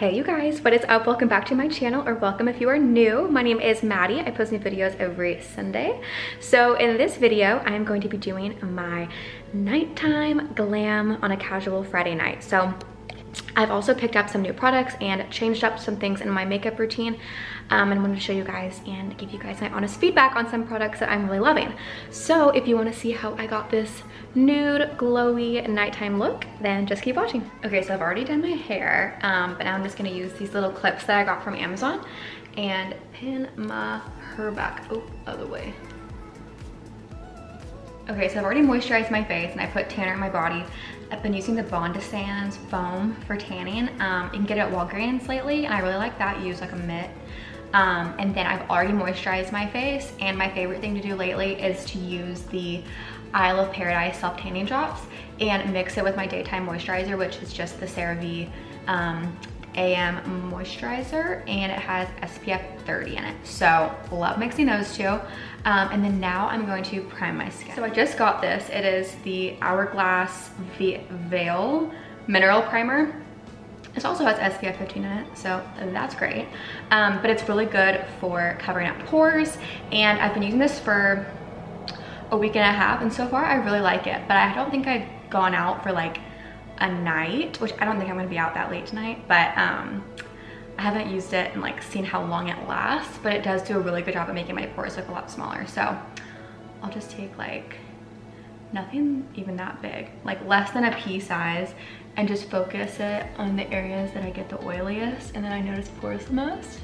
Hey you guys, what is up? Welcome back to my channel, or welcome if you are new. My name is Maddie. I post new videos every Sunday. So in this video, I am going to be doing my nighttime glam on a casual Friday night. So I've also picked up some new products and changed up some things in my makeup routine. And I wanted to show you guys and give you guys my honest feedback on some products that I'm really loving. So if you want to see how I got this nude glowy nighttime look, then just keep watching. Okay, so I've already done my hair, but now I'm just gonna use these little clips that I got from Amazon and pin my hair back other way. Okay, so I've already moisturized my face and I put tanner in my body. I've been using the Bond de Sans foam for tanning. You can get it at Walgreens lately, and I really like that. You use like a mitt. And then I've already moisturized my face, and my favorite thing to do lately is to use the Isle of Paradise self tanning drops and mix it with my daytime moisturizer, which is just the CeraVe AM moisturizer, and it has SPF 30 in it. So love mixing those two. And then now I'm going to prime my skin. So I just got this. It is the Hourglass Veil Mineral Primer. This also has SPF 15 in it, so that's great. But it's really good for covering up pores, and I've been using this for a week and a half, and so far I really like it. But I don't think I've gone out for like a night, which I don't think I'm gonna be out that late tonight, but I haven't used it and like seen how long it lasts, but it does do a really good job at making my pores look a lot smaller. So I'll just take like nothing even that big, like less than a pea size, and just focus it on the areas that I get the oiliest and then I notice pores the most.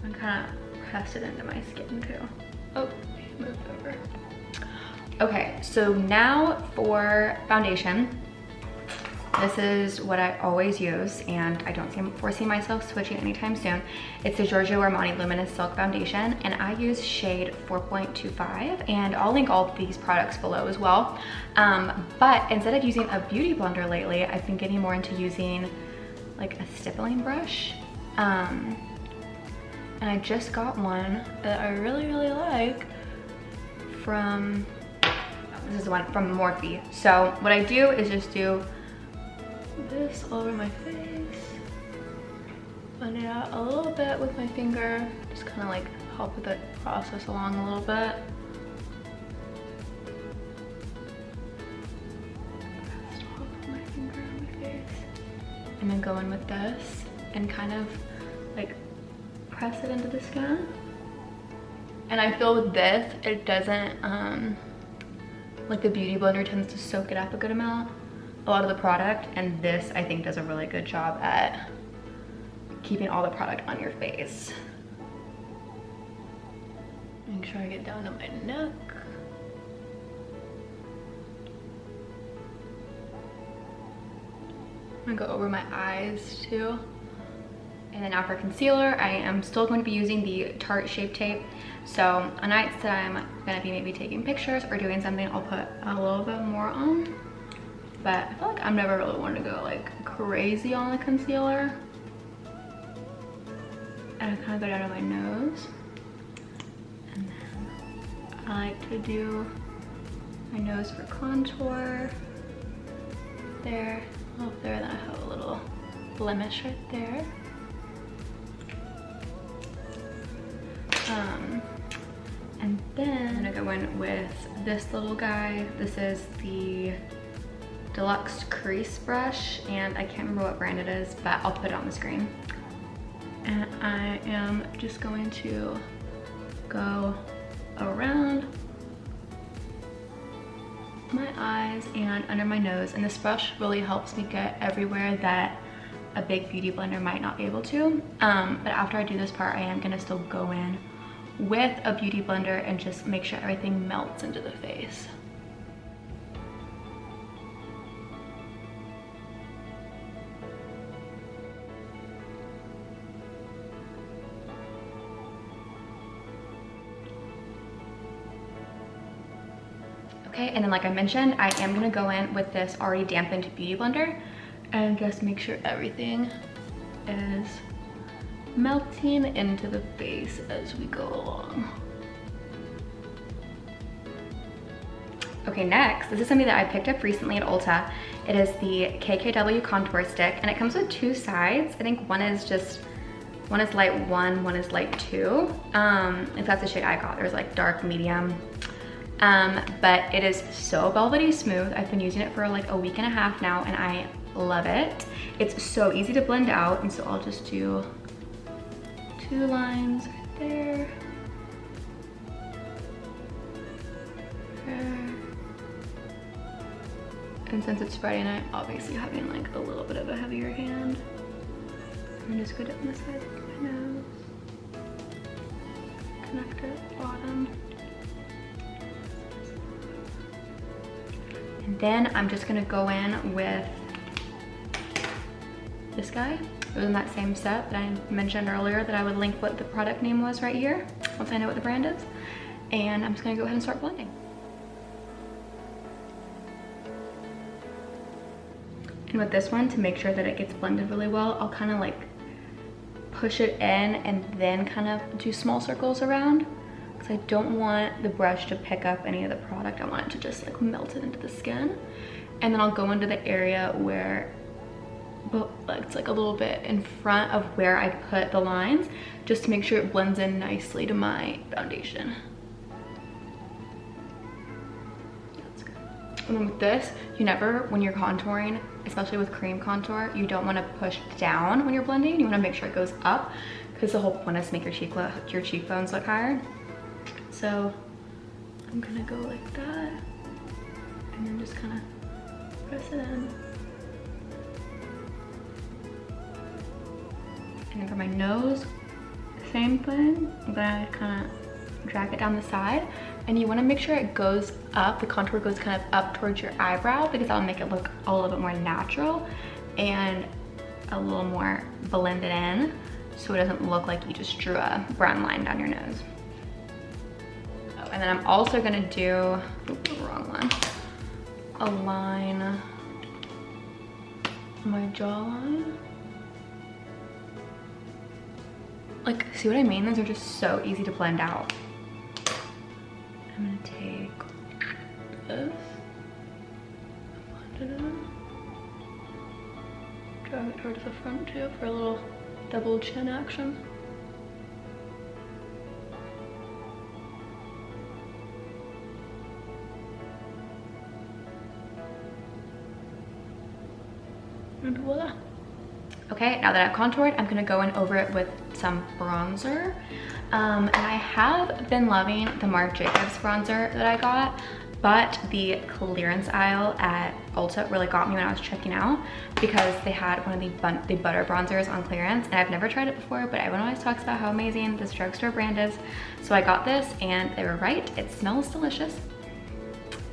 And kind of press it into my skin too. Oh, moved over. Okay, so now for foundation. This is what I always use, and I don't foresee myself switching anytime soon. It's the Giorgio Armani Luminous Silk Foundation, and I use shade 4.25, and I'll link all of these products below as well. But instead of using a beauty blender lately, I've been getting more into using like a stippling brush. And I just got one that I really like from, this is the one from Morphe. So what I do is just do this all over my face, blend it out a little bit with my finger, just kind of like help with the process along a little bit. Press off my finger on my face, and then go in with this and kind of like press it into the skin. And I feel with this, it doesn't like the beauty blender tends to soak it up a good amount, a lot of the product, and this I think does a really good job at keeping all the product on your face. Make sure I get down to my neck. I'm gonna go over my eyes too. And then now for concealer, I am still going to be using the Tarte Shape Tape. So on nights that I'm gonna be maybe taking pictures or doing something, I'll put a little bit more on. But I feel like I've never really wanted to go like crazy on the concealer. And I kind of go down to my nose. And then I like to do my nose for contour. There, up there, then I have a little blemish right there. And then I'm gonna go in with this little guy. This is the Deluxe Crease Brush, and I can't remember what brand it is, but I'll put it on the screen. And I am just going to go around my eyes and under my nose, and this brush really helps me get everywhere that a big beauty blender might not be able to. But after I do this part, I am gonna still go in with a beauty blender and just make sure everything melts into the face. Okay, and then like I mentioned, I am gonna go in with this already dampened beauty blender and just make sure everything is melting into the face as we go along. Okay, next, this is something that I picked up recently at Ulta, It is the KKW Contour Stick, and it comes with two sides. I think one is light one is light two. If that's the shade I got, there's like dark, medium. But it is so velvety smooth. I've been using it for like a week and a half now, and I love it. It's so easy to blend out, and so I'll just do 2 lines right there. And since it's Friday night, obviously having like a little bit of a heavier hand, I'm just gonna on the side of my nose, connect it at the bottom. And then I'm just gonna go in with this guy. It was in that same set that I mentioned earlier that I would link what the product name was right here, once I know what the brand is. And I'm just gonna go ahead and start blending. And with this one, to make sure that it gets blended really well, I'll kind of like push it in and then kind of do small circles around, because I don't want the brush to pick up any of the product. I want it to just like melt it into the skin. And then I'll go into the area where it's like a little bit in front of where I put the lines, just to make sure it blends in nicely to my foundation. That's good. And then with this, you never, when you're contouring, especially with cream contour, you don't want to push down when you're blending. You want to make sure it goes up, because the whole point is to make your cheekbones look higher. So I'm gonna go like that, and then just kind of press it in. And then for my nose, same thing. I'm gonna kind of drag it down the side, and you want to make sure it goes up, the contour goes kind of up towards your eyebrow, because that'll make it look a little bit more natural and a little more blended in, so it doesn't look like you just drew a brown line down your nose. Oh, and then I'm also gonna do, oops, wrong one, a line on my jawline. Like, see what I mean? Those are just so easy to blend out. I'm gonna take this, blend it in, drag it towards the front too for a little double chin action. And voila. Okay, now that I've contoured, I'm gonna go in over it with some bronzer. And I have been loving the Marc Jacobs bronzer that I got, but the clearance aisle at Ulta really got me when I was checking out, because they had one of the butter bronzers on clearance, and I've never tried it before, but everyone always talks about how amazing this drugstore brand is. So I got this, and they were right. It smells delicious,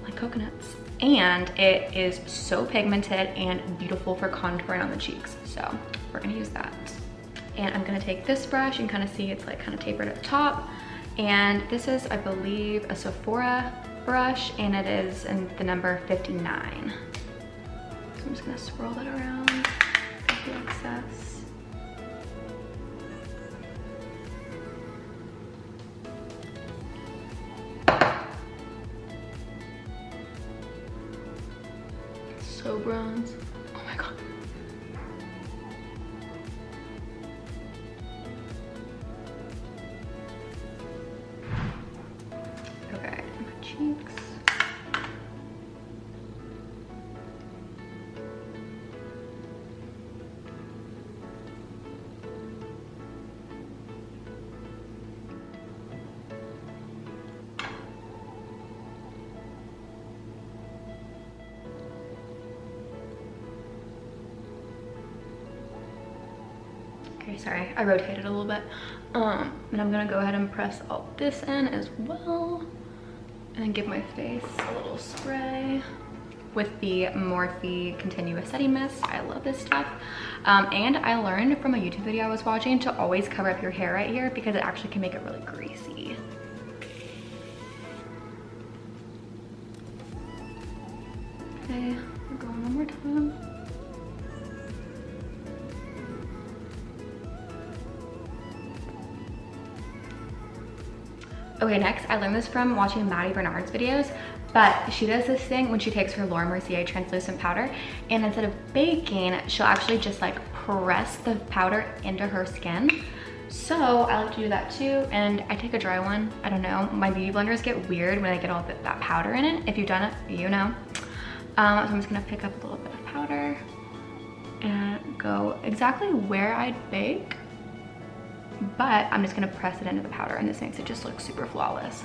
like coconuts. And it is so pigmented and beautiful for contouring on the cheeks. So we're gonna use that. And I'm gonna take this brush and kind of see it's like kind of tapered at the top. And this is, I believe, a Sephora brush, and it is in the number 59. So I'm just gonna swirl that around, get the excess. So bronze. Oh my god. Okay, my cheeks. Okay, sorry, I rotated a little bit. And I'm gonna go ahead and press all this in as well, and then give my face a little spray with the Morphe Continuous Setting Mist. I love this stuff. And I learned from a YouTube video I was watching to always cover up your hair right here, because it actually can make it really greasy. Okay, we're going one more time. Okay, next, I learned this from watching Maddie Bernard's videos, But she does this thing when she takes her Laura Mercier translucent powder, and instead of baking, she'll actually just like press the powder into her skin. So I like to do that too, and I take a dry one. I don't know, my beauty blenders get weird when I get all that powder in it. If you've done it, you know. So I'm just gonna pick up a little bit of powder and go exactly where I'd bake, but I'm just gonna press it into the powder, and this makes it just look super flawless.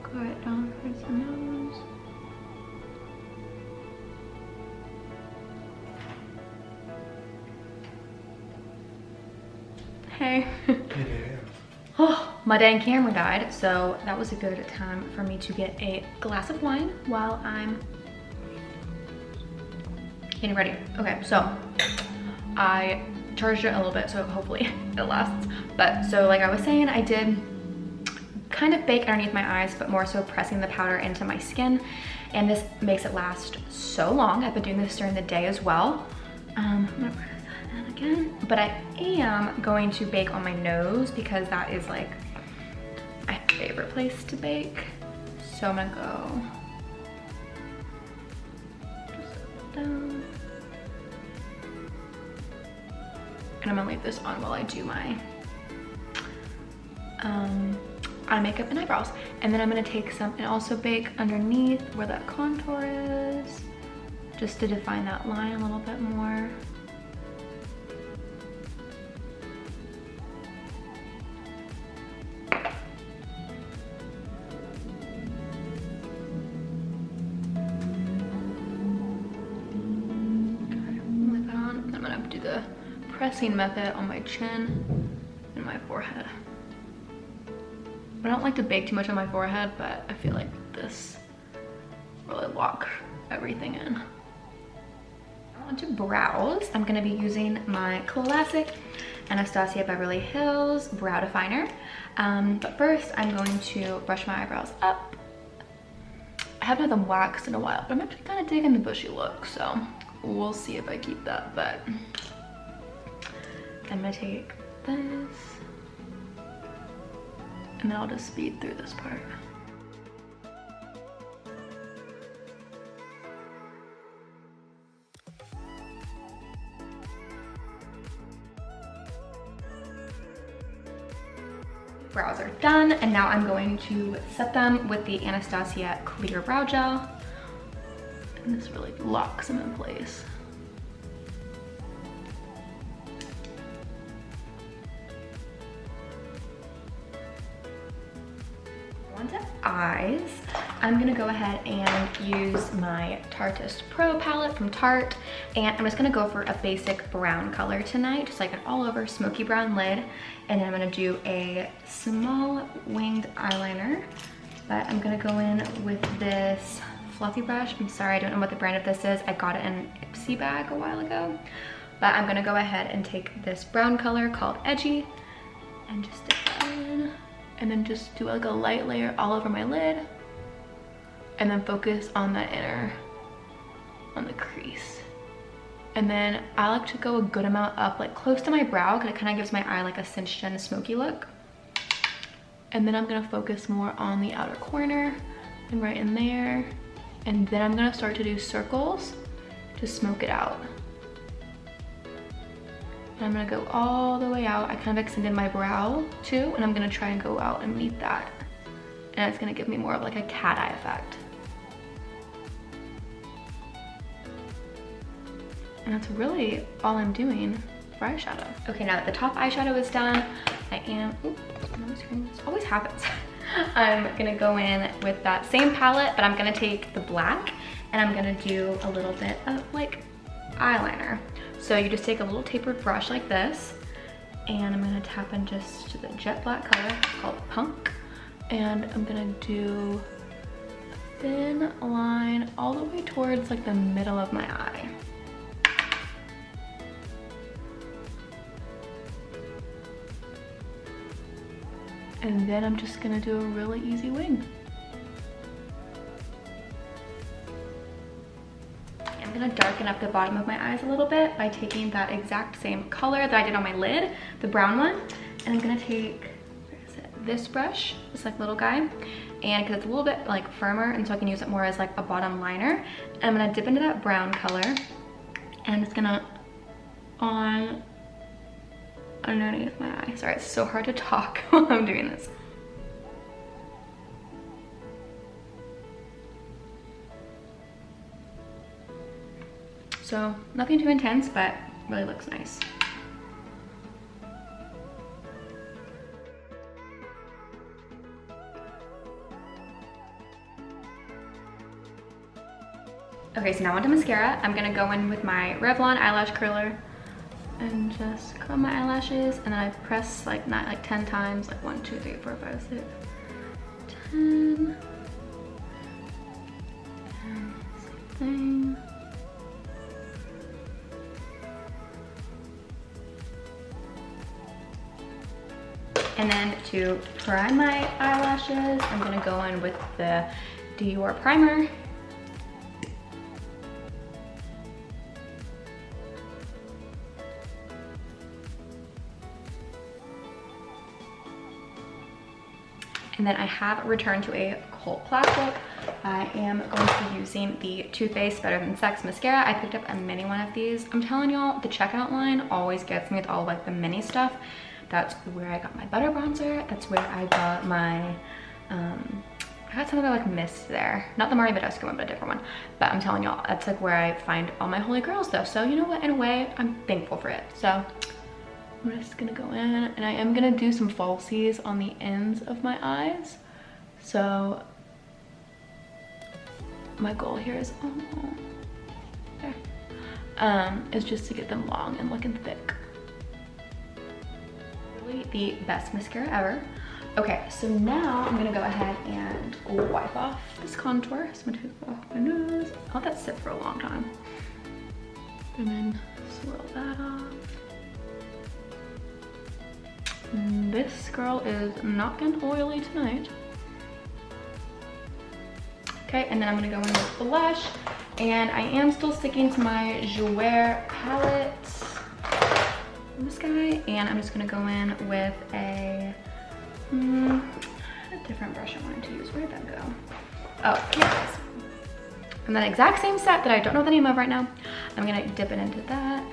Go right down towards the nose. Hey. Oh, my dang camera died, so that was a good time for me to get a glass of wine while I'm getting ready. Okay, so I charged it a little bit, so hopefully it lasts. But so like I was saying, I did kind of bake underneath my eyes, but more so pressing the powder into my skin, and this makes it last so long. I've been doing this during the day as well. I'm gonna press that in again, but I am going to bake on my nose because that is like my favorite place to bake. So I'm gonna go just down, and I'm gonna leave this on while I do my eye makeup and eyebrows. And then I'm gonna take some and also bake underneath where that contour is, just to define that line a little bit more. The pressing method on my chin and my forehead. I don't like to bake too much on my forehead, but I feel like this really lock everything in. On to brows. I'm gonna be using my classic Anastasia Beverly Hills brow definer. But first I'm going to brush my eyebrows up. I haven't had them waxed in a while, but I'm actually kind of digging the bushy look, so we'll see if I keep that. But I'm gonna take this, and then I'll just speed through this part. Brows are done, and now I'm going to set them with the Anastasia Clear Brow Gel, and this really locks them in place. Onto eyes, I'm gonna go ahead and use my Tartist Pro palette from Tarte, and I'm just gonna go for a basic brown color tonight, just like an all over smoky brown lid, and then I'm gonna do a small winged eyeliner. But I'm gonna go in with this fluffy brush. I'm sorry, I don't know what the brand of this is. I got it in an Ipsy bag a while ago. But I'm gonna go ahead and take this brown color called Edgy and just dip that in. And then just do like a light layer all over my lid, and then focus on that inner, on the crease. And then I like to go a good amount up, like close to my brow, because it kind of gives my eye like a cinched in smoky look. And then I'm gonna focus more on the outer corner and right in there. And then I'm gonna start to do circles to smoke it out. And I'm gonna go all the way out. I kind of extended my brow too, and I'm gonna try and go out and meet that. And it's gonna give me more of like a cat eye effect. And that's really all I'm doing for eyeshadow. Okay, now that the top eyeshadow is done, I am, oops, my screen, this always happens. I'm gonna go in with that same palette, but I'm gonna take the black and I'm gonna do a little bit of like eyeliner. So you just take a little tapered brush like this, and I'm gonna tap in just the jet black color called Punk, and I'm gonna do a thin line all the way towards like the middle of my eye. And then I'm just gonna do a really easy wing. gonna darken up the bottom of my eyes a little bit by taking that exact same color that I did on my lid, the brown one. And I'm gonna take, where is it? This brush, this like little guy. And because it's a little bit like firmer, and so I can use it more as like a bottom liner. And I'm gonna dip into that brown color. And I'm just gonna on underneath my eye. Sorry, it's so hard to talk while I'm doing this. So nothing too intense, but really looks nice. Okay, so now onto mascara. I'm gonna go in with my Revlon eyelash curler and just curl my eyelashes, and then I press like not like 10 times, like 1, 2, 3, 4, 5, 6, 10. And same thing. And then to prime my eyelashes, I'm gonna go in with the Dior primer. And then I have returned to a cult classic. I am going to be using the Too Faced Better Than Sex Mascara. I picked up a mini one of these. I'm telling y'all, the checkout line always gets me with all like the mini stuff. That's where I got my butter bronzer. That's where I got my, I got some other like mist there. Not the Mario Badescu one, but a different one. But I'm telling y'all, that's like where I find all my holy grails though. So you know what, in a way, I'm thankful for it. So I'm just gonna go in, and I am gonna do some falsies on the ends of my eyes. So my goal here is, is just to get them long and looking thick. Really the best mascara ever. Okay, so now I'm gonna go ahead and wipe off this contour. So I'm gonna take off my nose. I'll let that sit for a long time. And then swirl that off. This girl is not getting oily tonight. Okay, and then I'm gonna go in with blush, and I am still sticking to my Jouer palette, this guy, and I'm just gonna go in with a different brush I wanted to use. Where'd that go? Oh, here it is. And that exact same set that I don't know the name of right now, I'm gonna dip it into that.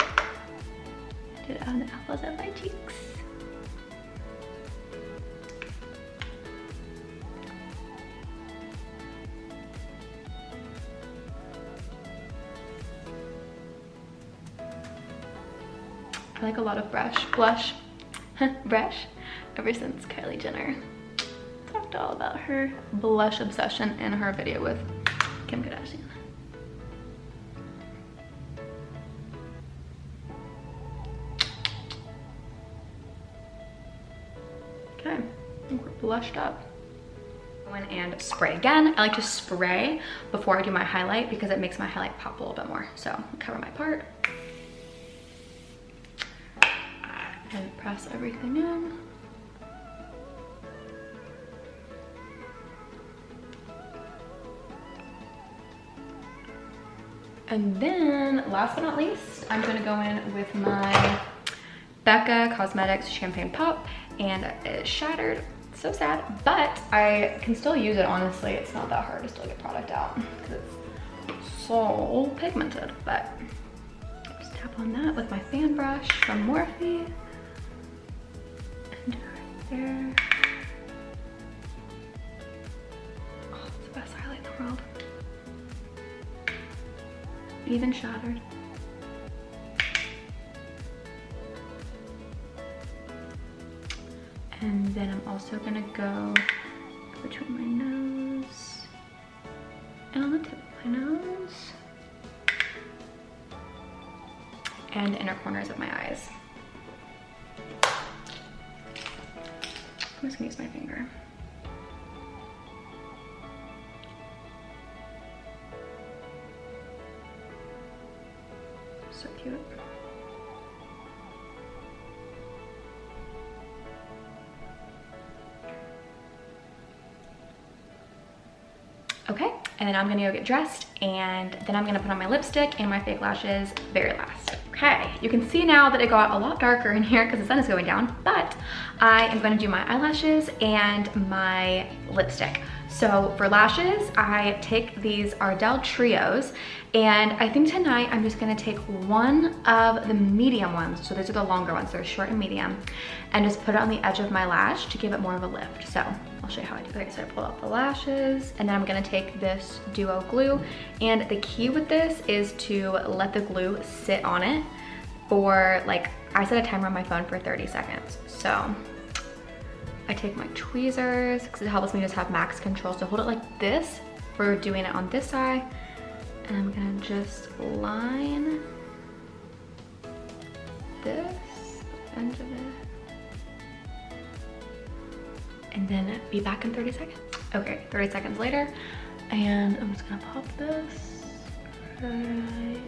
Dip it on the apples of my cheeks. I like a lot of blush ever since Kylie Jenner talked all about her blush obsession in her video with Kim Kardashian. Okay, I think we're blushed up. Go in and spray again. I like to spray before I do my highlight because it makes my highlight pop a little bit more. So I'll cover my part. And press everything in. And then, last but not least, I'm gonna go in with my Becca Cosmetics Champagne Pop, and it's shattered. So sad, but I can still use it, honestly. It's not that hard to still get product out because it's so pigmented, but just tap on that with my fan brush from Morphe. And right there. Oh, it's the best highlight in the world. Even shattered. And then I'm also gonna go between my nose and on the tip of my nose and the inner corners of my eyes. I'm just gonna use my finger. So cute. Okay, and then I'm gonna go get dressed, and then I'm gonna put on my lipstick and my fake lashes very last. Okay, you can see now that it got a lot darker in here because the sun is going down, but I am gonna do my eyelashes and my lipstick. So for lashes, I take these Ardell Trios, and I think tonight I'm just gonna take one of the medium ones, so those are the longer ones, they're short and medium, and just put it on the edge of my lash to give it more of a lift. So I'll show you how I do it. Okay, so I pull out the lashes, and then I'm gonna take this duo glue, and the key with this is to let the glue sit on it for, like, I set a timer on my phone for 30 seconds. So I take my tweezers because it helps me just have max control. So hold it like this for doing it on this side, and I'm gonna just line this end of it, and then be back in 30 seconds. Okay, 30 seconds later, and I'm just gonna pop this right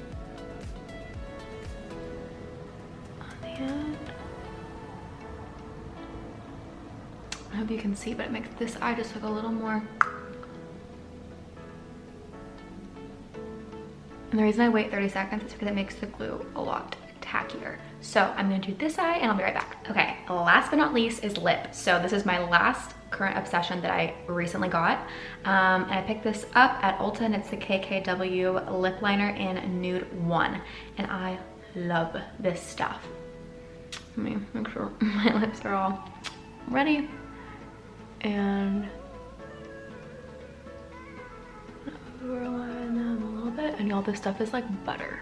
on the end. I hope you can see, but it makes this eye just look a little more. And the reason I wait 30 seconds is because it makes the glue a lot tackier. So I'm gonna do this eye and I'll be right back. Okay, last but not least is lip. So this is my last current obsession that I recently got. And I picked this up at Ulta, and it's the KKW lip liner in Nude 1. And I love this stuff. Let me make sure my lips are all ready. And overline them a little bit, and y'all, this stuff is like butter.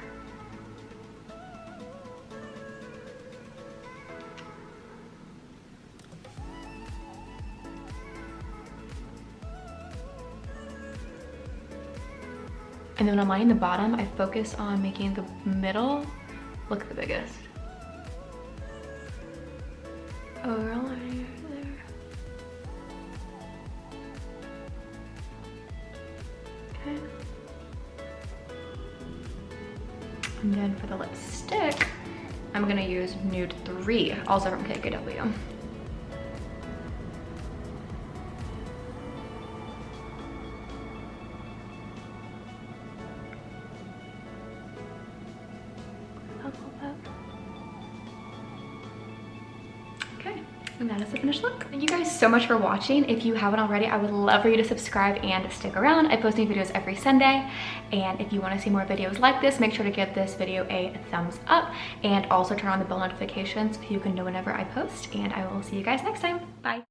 And then when I'm lining the bottom, I focus on making the middle look the biggest. Overline. And then for the lipstick, I'm gonna use Nude 3, also from KKW. Okay, and that is the finished look. Thank you guys so much for watching. If you haven't already, I would love for you to subscribe and stick around. I post new videos every Sunday, and if you want to see more videos like this, make sure to give this video a thumbs up, and also turn on the bell notifications so you can know whenever I post, and I will see you guys next time. Bye.